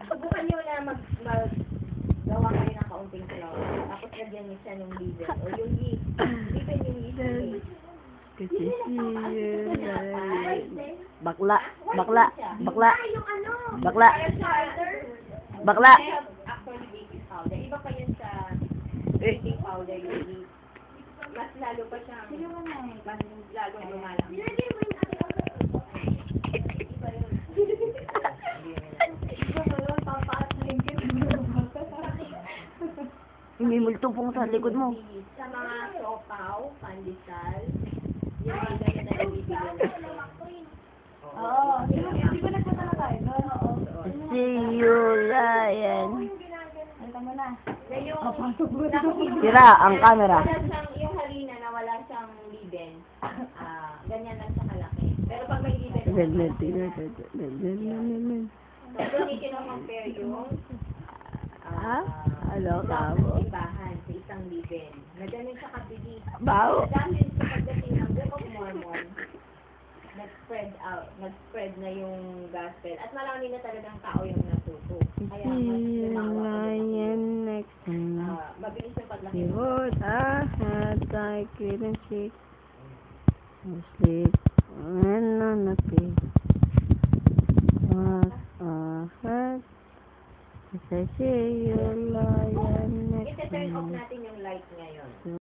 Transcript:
Subukan nyo na maggawa kayo ng kaunting flour. Tapos lagyan niyo siya ng liver. O yung yeast. Liver yung yeast. Kasi bakla, bakla, bakla, bakla, bakla. Actually, baking powder. Iba pa yun sa baking powder yung yeast. Mas lalo pa siyang, mas lalo lumalang. May multo pong sa likod mo. Sa mga sopaw, pandesal, yung mga ganyan na nabibigyan natin. Oo. Hindi ba nagpunta na tayo doon? Oo. See you, Ryan. Alta mo na. Yung Sira ang camera. wala siyang, yung harina na wala siyang liben, ganyan lang siya kalaki. Pero pag may liben, so doon i-compare yung Ano ka mo? ibahan sa isang liben. Na ganun siya kabili. Bao. Dahil sa pagdating ng Book of Mormon, nag-spread na yung gospel. At marami na talagang tao yung natuto. Kaya mas lumawa Next time. mabilis yung paglaki. You would have I couldn't see. Sleep when on the page. What a heart. As I see you, Lion, next Ito turn off time. natin yung light ngayon.